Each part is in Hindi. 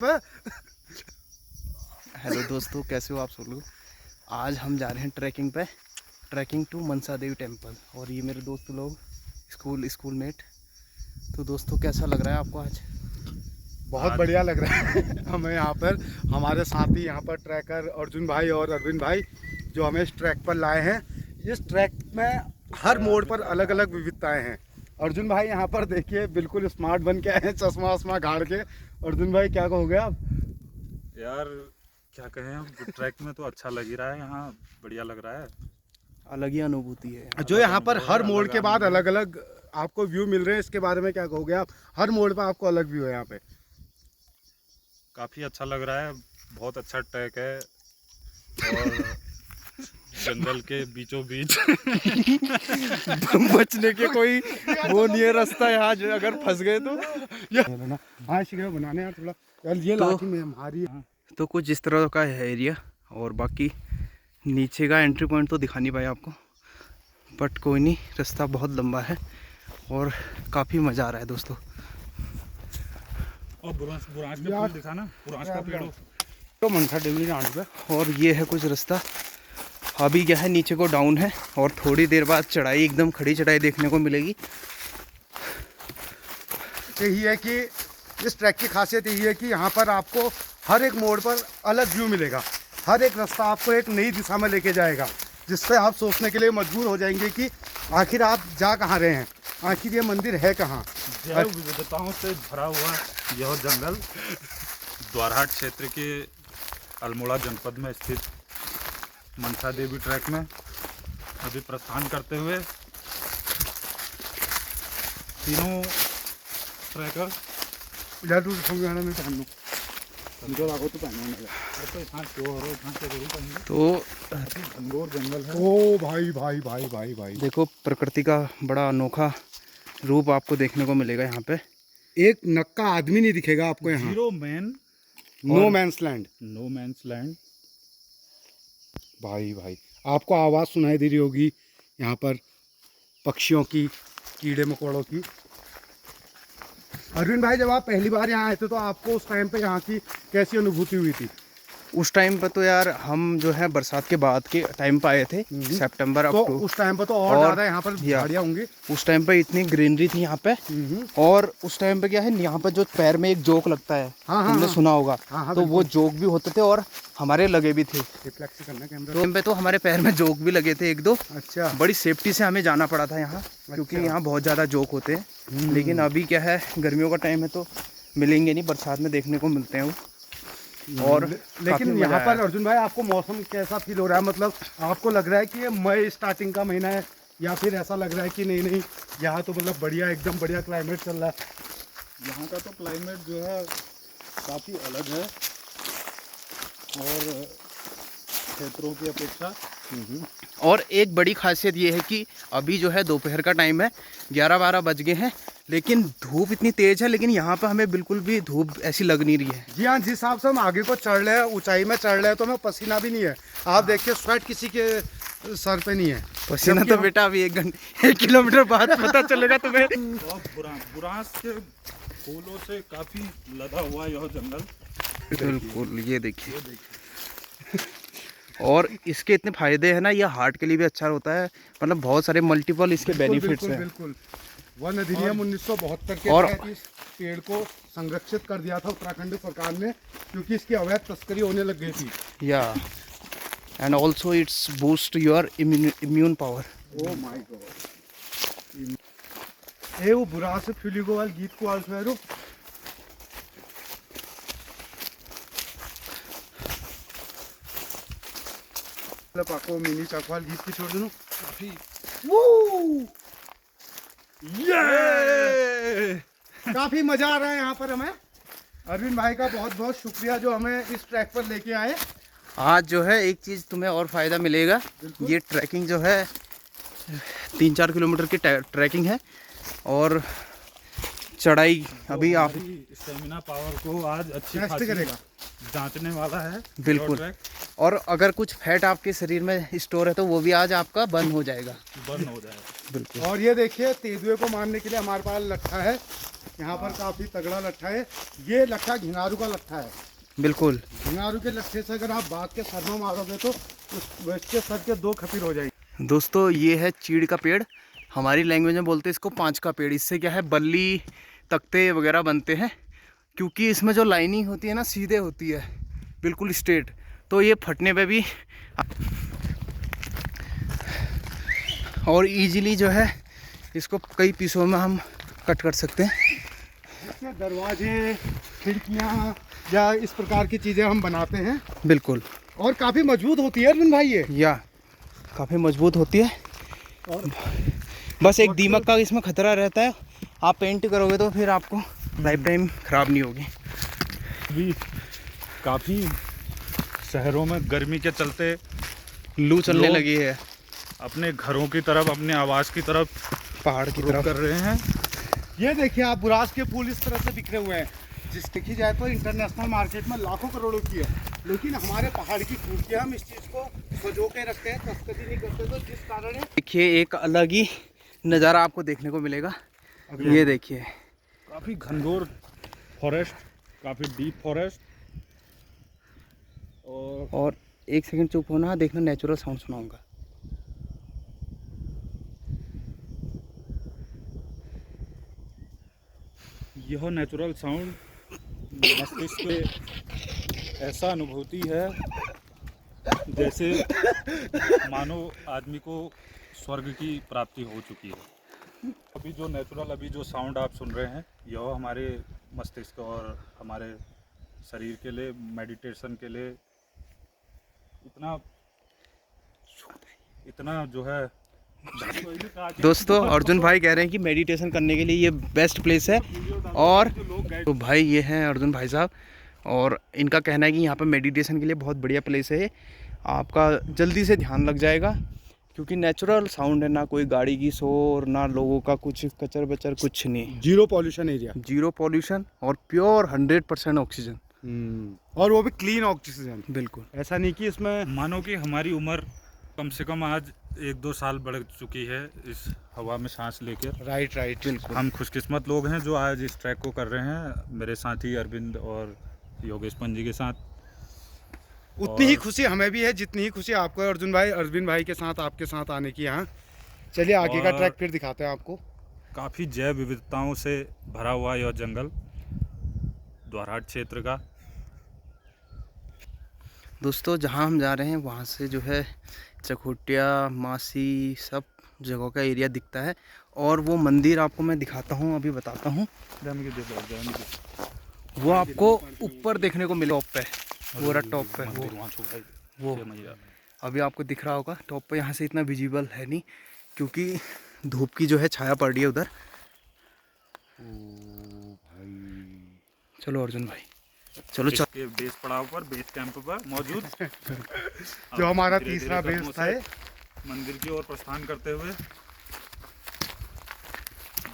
हेलो दोस्तों, कैसे हो आप सब लोग। आज हम जा रहे हैं ट्रैकिंग पे, trekking to Mansa Devi temple. और ये मेरे दोस्त लोग स्कूलमेट। तो दोस्तों, कैसा लग रहा है आपको आज? बहुत बढ़िया लग रहा है। हमें यहाँ पर हमारे साथी यहाँ पर ट्रैकर अर्जुन भाई और अरविंद भाई जो हमें इस ट्रैक पर लाए हैं। इस ट्रैक में हर मोड़ पर अलग अलग विविधताएं हैं। अर्जुन भाई यहाँ पर देखिए बिल्कुल स्मार्ट बन के आए हैं, चश्मा वश्मा गाड़ के। अर्जुन भाई क्या कहोगे आप? यार क्या कहें, अब ट्रैक में तो अच्छा लग ही रहा है, यहाँ बढ़िया लग रहा है। अलग ही अनुभूति है जो यहाँ पर हर मोड़ के बाद अलग अलग आपको व्यू मिल रहे हैं, इसके बारे में क्या कहोगे आप? हर मोड़ पर आपको अलग व्यू है यहाँ पे। काफ़ी अच्छा लग रहा है, बहुत अच्छा ट्रैक है और जंगल के बीचों बीच बचने के कोई वो नहीं है रास्ता यहाँ, जो अगर फंस गए तो। हाँ शिकरे बनाने यार थोड़ा यार, ये लाठी में हमारी। तो कुछ इस तरह का है एरिया, और बाकी नीचे का एंट्री पॉइंट तो दिखा नहीं पाया आपको, बट कोई नहीं, रास्ता बहुत लंबा है और काफ़ी मज़ा आ रहा है दोस्तों। और बुरांश का फूल दिखा ना, बुरांश का पेड़ तो मनसा देवी जान पे। और ये है कुछ रास्ता। अभी क्या है, नीचे को डाउन है और थोड़ी देर बाद चढ़ाई, एकदम खड़ी चढ़ाई देखने को मिलेगी। यही है कि इस ट्रैक की खासियत यही है कि यहाँ पर आपको हर एक मोड़ पर अलग व्यू मिलेगा। हर एक रास्ता आपको एक नई दिशा में लेके जाएगा, जिससे आप सोचने के लिए मजबूर हो जाएंगे कि आखिर आप जा कहाँ रहे हैं, आखिर ये मंदिर है कहाँ। जैव विविधताओं से भरा हुआ यह जंगल द्वारहाट क्षेत्र के अल्मोड़ा जनपद में स्थित मनसा देवी ट्रैक में अभी प्रस्थान करते हुए तीनों ट्रैकर तो घनघोर जंगल है। ओ भाई भाई भाई भाई भाई, देखो, प्रकृति का बड़ा अनोखा रूप आपको देखने को मिलेगा यहाँ पे। एक नक्का आदमी नहीं दिखेगा आपको यहाँ। Zero man, no man's land. No man's land. भाई भाई, आपको आवाज़ सुनाई दे रही होगी यहाँ पर पक्षियों की, कीड़े मकोड़ों की। अरविंद भाई, जब आप पहली बार यहाँ आए थे तो आपको उस टाइम पे यहाँ की कैसी अनुभूति हुई थी? उस टाइम पर तो यार हम जो है बरसात के बाद के टाइम पर आए थे, सितंबर तो अक्टूबर। उस टाइम पर तो और ज़्यादा यहाँ पर झाड़ियाँ होंगी। उस टाइम पे इतनी ग्रीनरी थी यहाँ पे। और उस टाइम पे क्या है, यहाँ पर जो पैर में एक जोक लगता है, तुमने सुना होगा। तो वो जोक भी होते थे और हमारे लगे भी थे। रिफ्लेक्स करना कैमरा। तो पे तो हमारे पैर में जोक भी लगे थे एक दो। अच्छा। बड़ी सेफ्टी से हमें जाना पड़ा था यहाँ, क्योंकि यहाँ बहुत ज़्यादा जोक होते हैं। लेकिन अभी क्या है, गर्मियों का टाइम है तो मिलेंगे नहीं, बरसात में देखने को मिलते हैं वो। और लेकिन यहाँ पर अर्जुन भाई आपको मौसम कैसा फील हो रहा है? मतलब आपको लग रहा है कि ये मई स्टार्टिंग का महीना है, या फिर ऐसा लग रहा है कि नहीं नहीं यहाँ तो मतलब बढ़िया, एकदम बढ़िया क्लाइमेट चल रहा है? यहाँ का तो क्लाइमेट जो है काफ़ी अलग है और क्षेत्रों की अपेक्षा। और एक बड़ी खासियत ये है कि अभी जो है दोपहर का टाइम है, 11-12 बज गए हैं, लेकिन धूप इतनी तेज़ है, लेकिन यहाँ पे हमें बिल्कुल भी धूप ऐसी लग नहीं रही है। जी हाँ, जिस हिसाब से हम आगे को चढ़ रहे हैं, ऊंचाई में चढ़ रहे हैं, तो हमें पसीना भी नहीं है। आप देखिए, स्वेट किसी के सर पे नहीं है। पसीना तो बेटा अभी 1 किलोमीटर बाद पता चलेगा तुम्हें। और बुरांश के फूलों से काफ़ी लदा हुआ यह जंगल। बिल्कुल, ये देखिए। और इसके इतने फायदे हैं ना, ये हार्ट के लिए भी अच्छा होता है, मतलब बहुत सारे मल्टीपल इसके बेनिफिट्स हैं। बिल्कुल। वन अधिनियम 1972 के तहत इस पेड़ को संरक्षित कर दिया था उत्तराखंड सरकार ने, क्योंकि इसकी अवैध तस्करी होने लग गई थी। या and also it's boost your immune power. Oh my god. ए वो बुरा से फिलिगो वाल गीत को आल फेरो। पाको मिनी चकवाल गीत की छोड़ दूँ काफी। काफी मजा आ रहा है यहाँ पर हमें। अरविंद भाई का बहुत बहुत शुक्रिया जो हमें इस ट्रैक पर लेके आए। आज जो है एक चीज़ तुम्हें और फ़ायदा मिलेगा, ये ट्रैकिंग जो है 3-4 किलोमीटर की ट्रैकिंग है और चढ़ाई अभी आप स्टेमिना पावर को आज अच्छी टेस्ट करेगा, जांचने वाला है। बिल्कुल। और अगर कुछ फैट आपके शरीर में स्टोर है तो वो भी आज आपका बंद हो जाएगा। बंद हो जाएगा। बिल्कुल। और ये देखिए, तेंदुए को मारने के लिए हमारे पास रखा है यहाँ पर काफी तगड़ा लट्ठा है। ये लट्ठा घिनारू का लट्ठा है। बिल्कुल। घिनारू के लट्ठे से अगर आप बात के सर में मारोगे तो उसके सर के 2 खपीर हो जाएगी। दोस्तों ये है चीड़ का पेड़, हमारी लैंग्वेज में बोलते हैं इसको 5 का पेड़। इससे क्या है, बल्ली तख्ते वगैरह बनते हैं, क्योंकि इसमें जो लाइनिंग होती है ना सीधे होती है, बिल्कुल स्ट्रेट, तो ये फटने पे भी और इजीली जो है इसको कई पीसों में हम कट कर सकते हैं। इससे दरवाजे, खिड़कियाँ या इस प्रकार की चीज़ें हम बनाते हैं। बिल्कुल। और काफ़ी मजबूत होती है अरविंद भाई ये। या काफ़ी मजबूत होती है। और बस एक दीमक का इसमें खतरा रहता है, आप पेंट करोगे तो फिर आपको लाइफ टाइम ख़राब नहीं होगी। अभी काफ़ी शहरों में गर्मी के चलते लू चलने लोग लगी है, अपने घरों की तरफ, अपने आवास की तरफ पहाड़ की रुख तरफ कर रहे हैं। ये देखिए आप, बुरास के फूल इस तरह से बिखरे हुए हैं। जिस देखी जाए तो इंटरनेशनल मार्केट में लाखों करोड़ों की है, लेकिन हमारे पहाड़ की खूबसूरती, हम इस चीज़ को सजो के रखते हैं, तस्करी नहीं करते, तो जिस कारण है। देखिए एक अलग ही नज़ारा आपको देखने को मिलेगा। ये देखिए काफ़ी घनघोर फॉरेस्ट, काफ़ी डीप फॉरेस्ट। और एक सेकंड चुप होना, देखना नेचुरल साउंड सुनाऊंगा। यह नेचुरल साउंड मस्तिष्क पे ऐसा अनुभूति है जैसे मानो आदमी को स्वर्ग की प्राप्ति हो चुकी है। अभी जो साउंड आप सुन रहे हैं, यह हमारे मस्तिष्क और हमारे शरीर के लिए, मेडिटेशन के लिए इतना जो है। दोस्तों अर्जुन भाई कह रहे हैं कि मेडिटेशन करने के लिए ये बेस्ट प्लेस है। और तो भाई ये हैं अर्जुन भाई साहब, और इनका कहना है कि यहाँ पर मेडिटेशन के लिए बहुत बढ़िया प्लेस है। आपका जल्दी से ध्यान लग जाएगा, क्योंकि नेचुरल साउंड है, ना कोई गाड़ी की शोर, ना लोगों का कुछ कचर बचर, कुछ नहीं। 0 पॉल्यूशन एरिया, 0 पॉल्यूशन और प्योर 100% ऑक्सीजन। और वो भी क्लीन ऑक्सीजन। बिल्कुल। ऐसा नहीं कि इसमें मानो कि हमारी उम्र कम से कम आज 1-2 साल बढ़ चुकी है इस हवा में सांस लेकर। राइट बिल्कुल। हम खुशकिस्मत लोग हैं जो आज इस ट्रैक को कर रहे हैं, मेरे साथी अरविंद और योगेश पंजी के साथ। उतनी ही खुशी हमें भी है जितनी ही खुशी आपको है अर्जुन भाई, अरविंद भाई के साथ, आपके साथ आने की यहाँ। चलिए आगे का ट्रैक फिर दिखाते हैं आपको। काफ़ी जैव विविधताओं से भरा हुआ यह जंगल द्वारहाट क्षेत्र का। दोस्तों जहाँ हम जा रहे हैं वहाँ से जो है चकोटिया, मासी, सब जगहों का एरिया दिखता है। और वो मंदिर आपको मैं दिखाता हूँ, अभी बताता हूँ। वो आपको ऊपर देखने को मिले, टॉप पे, वो रहा टॉप पे, वो अभी आपको दिख रहा होगा टॉप पे। यहाँ से इतना विजिबल है नहीं, क्योंकि धूप की जो है छाया पड़ रही है उधर। चलो अर्जुन भाई, चलो चल। के बेस पड़ाव पर, बेस कैंप पर मौजूद जो हमारा धीरे-धीरे तीसरा बेस कदमों था, से मंदिर की ओर प्रस्थान करते हुए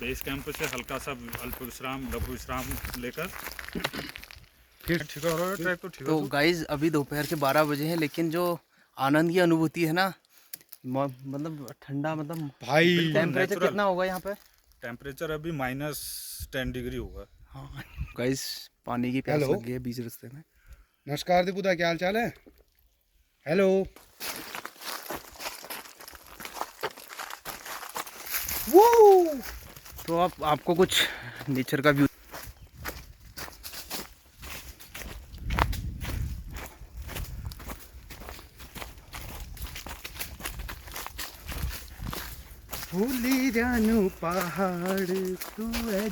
बेस कैंप से हल्का सा अल्प विश्राम, लघु विश्राम लेकर फिर ठीक हो रहा है ट्रैक। तो गाइज अभी दोपहर के 12 बजे हैं, लेकिन जो आनंद की अनुभूति है ना, मतलब ठंडा, मतलब भाई टेम्परेचर natural। कितना होगा यहाँ पे? टेम्परेचर अभी -10 डिग्री होगा। हाँ गाइज, पानी की प्यास हेलो। लग गई है बीच रास्ते में। नमस्कार दीपुदा, क्या हाल चाल है? हेलो। वो तो आपको कुछ नेचर का व्यू। भूली जानू पहाड़ तू है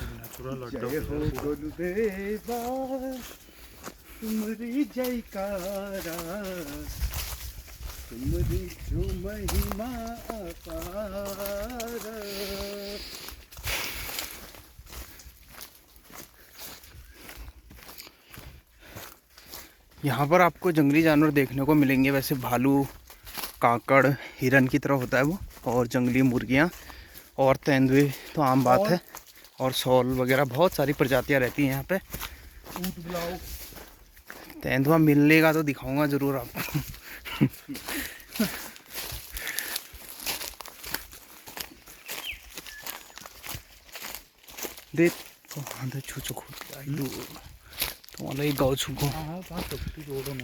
नेचुरल जय हो गुरुदेवा तुम्हारी जयकारा, तुम्हारी जो महिमा अपार। यहाँ पर आपको जंगली जानवर देखने को मिलेंगे, वैसे भालू, काकड़, हिरन की तरह होता है वो, और जंगली मुर्गियाँ और तेंदुए तो आम बात है, और सौल वगैरह बहुत सारी प्रजातियाँ रहती हैं यहाँ पे। ऊँट बुलाओ। तेंदुआ मिलने का तो दिखाऊंगा ज़रूर आपको। दे तो आंधे छुचो खुद आई दो तो वाला ये गाँव छुको हाँ हाँ छोटी रोड है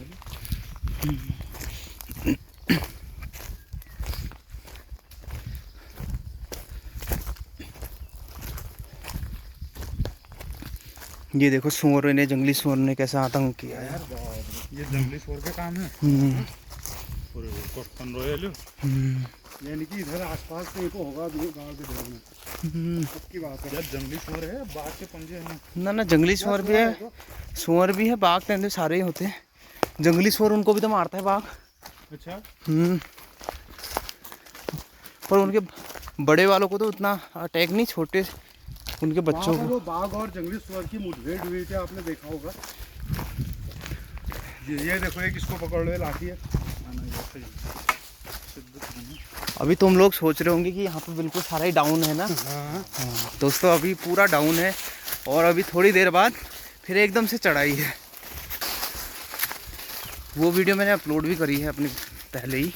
ये देखो सुअर ने, जंगली सुअर ने कैसा आतंक किया है। ये जंगली शोर का काम है। पूरे कोटन रोयल यानी कि इधर आसपास कहीं को होगा भी गाँव के देर में। पक्की बात है। यार जंगली शोर है, बाघ के पंजे हैं। ना ना जंगली सुअर भी है, सुअर भी है, बाघ तेंदुए सारे ही होते हैं। जंगली सुअर उनको भी तो मारता है बाघ। अच्छा। पर उनके बड़े वालों को तो उतना अटैक नहीं, छोटे उनके बच्चों वहाँ पर को। वो बाघ और जंगली सुअर की मुठभेड़ हुई थी, आपने देखा होगा। ये देखो एक इसको पकड़ लो, लाठी है। अभी तुम लोग सोच रहे होंगे कि यहाँ पे बिल्कुल सारा ही डाउन है ना। हाँ। दोस्तों अभी पूरा डाउन है और अभी थोड़ी देर बाद फिर एकदम से चढ़ाई है। वो वीडियो मैंने अपलोड भी करी है अपनी पहले ही।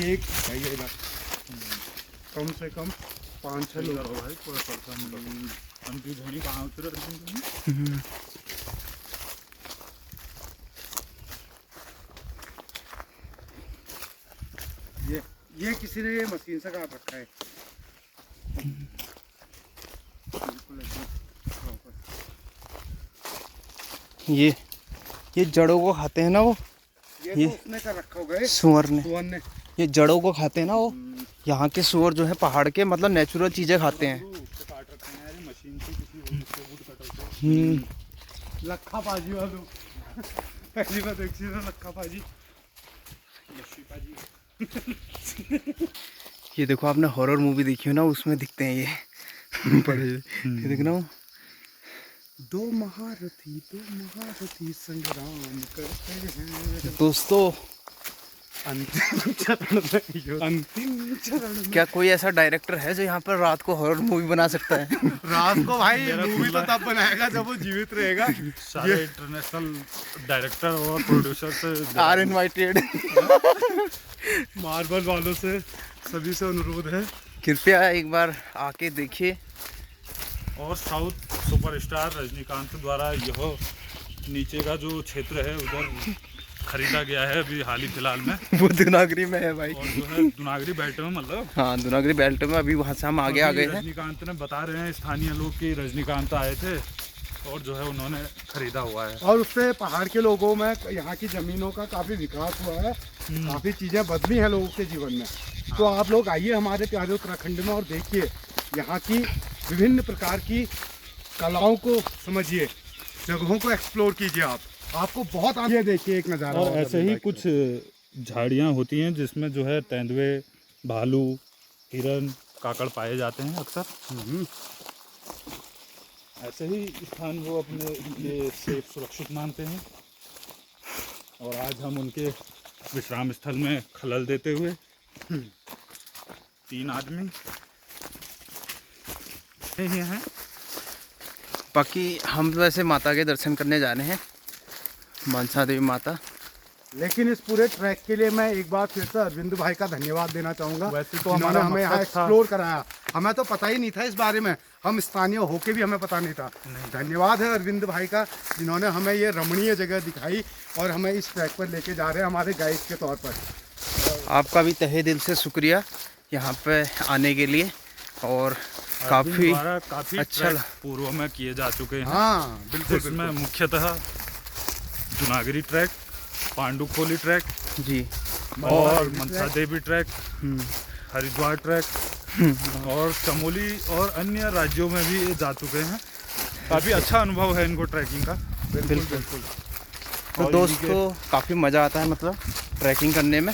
एक कम से कम 5-6 लोग भाई पूरा चलता अंतिम धनी कहाँ उतरे। ये किसी ने ये मशीन से काट रखा है। ये जड़ों को खाते हैं ना वो, ये तो उसने कर रखा होगा सुअर ने। सुअर ने। ये जड़ों को खाते हैं ना वो। यहाँ के सुअर जो है पहाड़ के मतलब नेचुरल चीजें खाते हैं। काट रखे हैं मशीन से, किसी लखा पाजी वालों पहली बार देखी ना, लखा पाजी। ये देखो आपने हॉरर मूवी देखी हो ना, उसमें दिखते हैं ये बड़े। ये देखना वो दो महारथी संग्राम करते हैं दोस्तों। अंतिम चरण में। अंतिम चरण में। क्या कोई ऐसा डायरेक्टर है जो यहाँ पर रात को हॉरर मूवी बना सकता है? रात को भाई मूवी तो तब बनाएगा जब वो जीवित रहेगा। सारे इंटरनेशनल डायरेक्टर और प्रोड्यूसर से आर इनवाइटेड। मार्बल वालों से सभी से अनुरोध है, कृपया एक बार आके देखिए। और साउथ सुपरस्टार रजनीकांत द्वारा यह नीचे का जो क्षेत्र है उधर खरीदा गया है अभी हाल ही फिलहाल में। वो दुनागरी में है भाई। और जो है दुनागरी बेल्ट में, मतलब हाँ दुनागरी बेल्ट में। अभी वहाँ से हम आगे आ गए हैं। रजनीकांत ने बता रहे हैं स्थानीय लोग कि रजनीकांत आए थे और जो है उन्होंने खरीदा हुआ है। और उससे पहाड़ के लोगों में यहाँ की जमीनों का काफी विकास हुआ है, काफी चीजें बदली हैं लोगों के जीवन में। तो आप लोग आइए हमारे प्यारे उत्तराखंड में और देखिए यहाँ की विभिन्न प्रकार की कलाओं को समझिए, जगहों को एक्सप्लोर कीजिए। आपको बहुत आगे देखिए एक नज़ारा। और ऐसे ही कुछ झाड़ियाँ होती हैं जिसमें जो है तेंदुए, भालू, हिरन, काकड़ पाए जाते हैं अक्सर। ऐसे ही स्थान वो अपने लिए सेफ सुरक्षित मानते हैं और आज हम उनके विश्राम स्थल में खलल देते हुए 3 आदमी ये हैं। बाकी हम वैसे माता के दर्शन करने जा रहे हैं, मनसा देवी माता। लेकिन इस पूरे ट्रैक के लिए मैं एक बार फिर से अरविंद भाई का धन्यवाद देना चाहूँगा। वैसे तो उन्होंने हमें यहाँ एक्सप्लोर कराया, हमें तो पता ही नहीं था इस बारे में, हम स्थानीय होके भी हमें पता नहीं था। धन्यवाद है अरविंद भाई का, जिन्होंने हमें ये रमणीय जगह दिखाई और हमें इस ट्रैक पर लेके जा रहे हैं हमारे गाइड के तौर पर। आपका भी तहे दिल से शुक्रिया यहाँ पे आने के लिए। और काफ़ी अच्छा पूर्व में किए जा चुके हैं। हाँ बिल्कुल, जिसमें मुख्यतः दुनागरी ट्रैक, पांडुपोली ट्रैक जी, और मनसा देवी ट्रैक, हरिद्वार ट्रैक और चमोली और अन्य राज्यों में भी जा चुके हैं। काफ़ी अच्छा अनुभव है इनको ट्रैकिंग का। बिल्कुल। तो दोस्तों काफ़ी मज़ा आता है मतलब ट्रैकिंग करने में।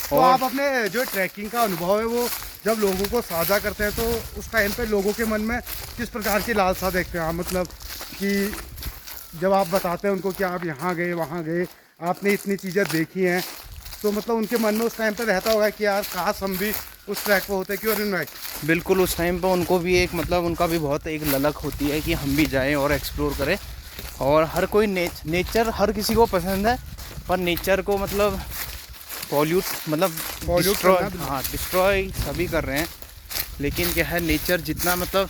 तो आप अपने जो ट्रैकिंग का अनुभव है वो जब लोगों को साझा करते हैं तो उस टाइम पे लोगों के मन में किस प्रकार की लालसा देखते हैं आप? मतलब कि जब आप बताते हैं उनको कि आप यहाँ गए वहाँ गए, आपने इतनी चीज़ें देखी हैं, तो मतलब उनके मन में उस टाइम पे रहता होगा कि यार काश हम भी उस ट्रैक पे होते। क्यों अरविंद भाई? बिल्कुल, उस टाइम पे उनको भी एक मतलब उनका भी बहुत एक ललक होती है कि हम भी जाएं और एक्सप्लोर करें। और हर कोई नेचर हर किसी को पसंद है, पर नेचर को मतलब डिस्ट्रॉय सभी कर रहे हैं। लेकिन क्या है, नेचर जितना मतलब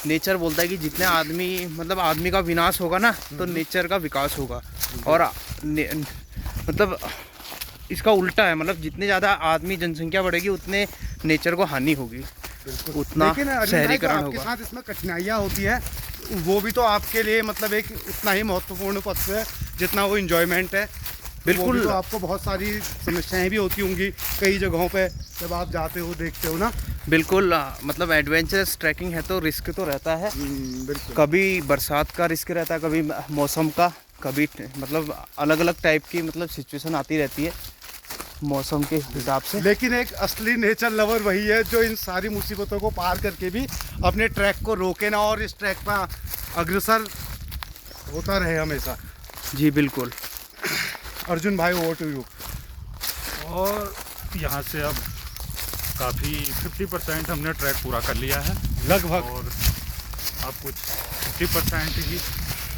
नेचर बोलता है कि जितने आदमी मतलब आदमी का विनाश होगा ना तो नेचर का विकास होगा। और मतलब इसका उल्टा है, मतलब जितने ज़्यादा आदमी जनसंख्या बढ़ेगी उतने नेचर को हानि होगी, उतना लेकिन अरविंद भाई, जो शहरीकरण आपके होगा। साथ इसमें कठिनाइयाँ होती है वो भी तो आपके लिए मतलब एक उतना ही महत्वपूर्ण पक्ष है जितना वो इंजॉयमेंट है। बिल्कुल। वो भी तो आपको बहुत सारी समस्याएं भी होती होंगी कई जगहों पे जब आप जाते हो देखते हो ना। बिल्कुल, मतलब एडवेंचरस ट्रैकिंग है तो रिस्क तो रहता है। बिल्कुल। कभी बरसात का रिस्क रहता है, कभी मौसम का, कभी मतलब अलग अलग टाइप की मतलब सिचुएशन आती रहती है मौसम के हिसाब से। लेकिन एक असली नेचर लवर वही है जो इन सारी मुसीबतों को पार करके भी अपने ट्रैक को रोके ना और इस ट्रैक पर अग्रसर होता रहे हमेशा। जी बिल्कुल। अर्जुन भाई, ओवर टू यू। और यहाँ से अब काफ़ी 50% हमने ट्रैक पूरा कर लिया है लगभग। और अब कुछ 50% ही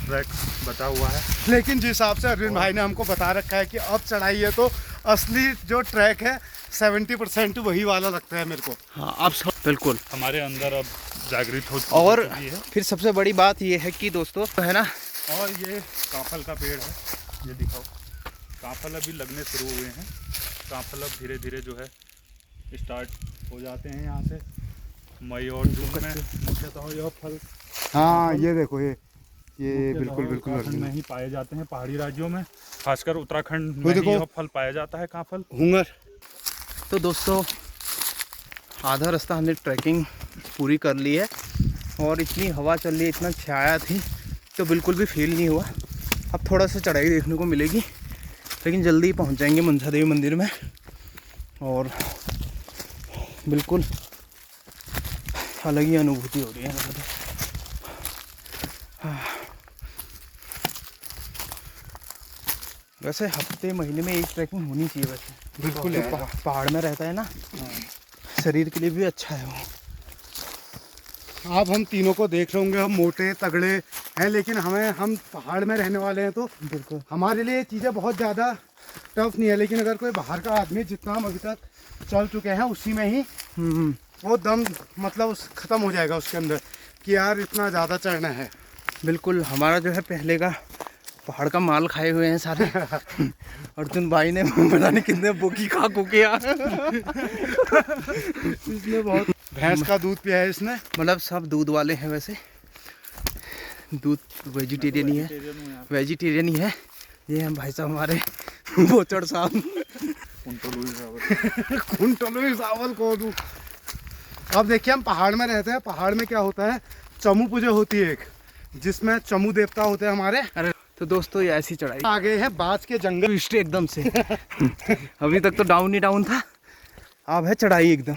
ट्रैक बचा हुआ है। लेकिन जिस हिसाब से अरविंद भाई ने हमको बता रखा है कि अब चढ़ाई है तो असली जो ट्रैक है 70% वही वाला लगता है मेरे को। हाँ आप बिल्कुल। हमारे अंदर अब जागृत हो और चुकी है। फिर सबसे बड़ी बात ये है कि दोस्तों है ना, और ये काफल का पेड़ है, ये दिखाओ। काफल अभी लगने शुरू हुए हैं। काफल अब धीरे धीरे जो है स्टार्ट हो जाते हैं यहाँ से। मई और जून में मुख्यतः यह फल, हाँ ये देखो ये बिल्कुल उत्तराखंड में ही पाए जाते हैं, पहाड़ी राज्यों में, खासकर उत्तराखंड वो में ही देखो। यह फल पाया जाता है, काफल। हुंगर। तो दोस्तों आधा रास्ता हमने ट्रैकिंग पूरी कर ली है और इतनी हवा चल रही है, इतना छाया थी तो बिल्कुल भी फील नहीं हुआ। अब थोड़ा सा चढ़ाई देखने को मिलेगी लेकिन जल्दी ही पहुंच जाएंगे मनसा देवी मंदिर में। और बिल्कुल अलग ही अनुभूति हो रही है मुझे। वैसे हफ्ते महीने में एक ट्रैकिंग होनी चाहिए वैसे। बिल्कुल तो यार। पहाड़ में रहता है ना, शरीर के लिए भी अच्छा है वो। आप हम तीनों को देख रहे होंगे, हम मोटे तगड़े हैं लेकिन हम पहाड़ में रहने वाले हैं तो बिल्कुल हमारे लिए चीज़ें बहुत ज़्यादा टफ नहीं है। लेकिन अगर कोई बाहर का आदमी, जितना हम अभी तक चल चुके हैं उसी में ही वो दम मतलब ख़त्म हो जाएगा उसके अंदर कि यार इतना ज़्यादा चढ़ना है। बिल्कुल। हमारा जो है पहले का पहाड़ का माल खाए हुए हैं सारे। अर्जुन भाई ने पता नहीं कितने बोकी खा को किया। इसने बहुत भैंस का दूध पिया है इसने। मतलब सब दूध वाले हैं वैसे, दूध वेजिटेरियन ही है, वेजिटेरियन ही है। ये हम भाई साहब हमारे बोचड़ साहब। कुंटलू चावल को दूँ। अब देखिए हम पहाड़ में रहते हैं, पहाड़ में क्या होता है, चमू पूजा होती है एक, जिसमें चमू देवता होते हैं हमारे। अरे तो दोस्तों ये ऐसी चढ़ाई आगे है बाज के जंगल। ट्विस्ट एकदम से। अभी तक तो डाउन ही डाउन था, अब है चढ़ाई एकदम।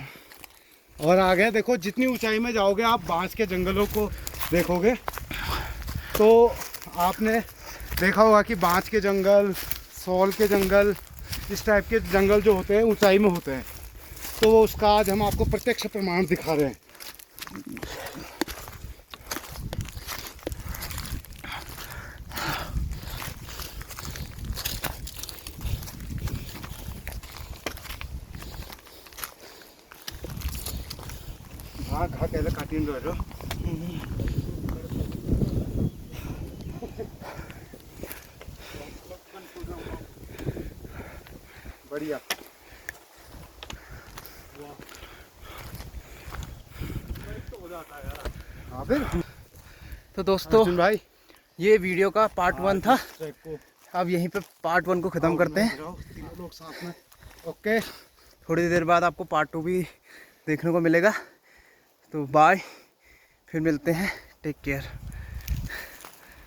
और आगे देखो जितनी ऊंचाई में जाओगे आप बांस के जंगलों को देखोगे तो आपने देखा होगा कि बांस के जंगल, सौल के जंगल, इस टाइप के जंगल जो होते हैं ऊंचाई में होते हैं। तो वो उसका आज हम आपको प्रत्यक्ष प्रमाण दिखा रहे हैं। हाँ घा कैसे काटिन रहो। बढ़िया। हाँ फिर तो दोस्तों अर्जुन भाई, ये वीडियो का पार्ट 1 था। ट्रैक को अब यहीं पे पार्ट 1 को ख़त्म करते हैं। तीनों लोग साथ में। ओके, थोड़ी देर बाद आपको पार्ट 2 भी देखने को मिलेगा। तो बाय, फिर मिलते हैं, टेक केयर।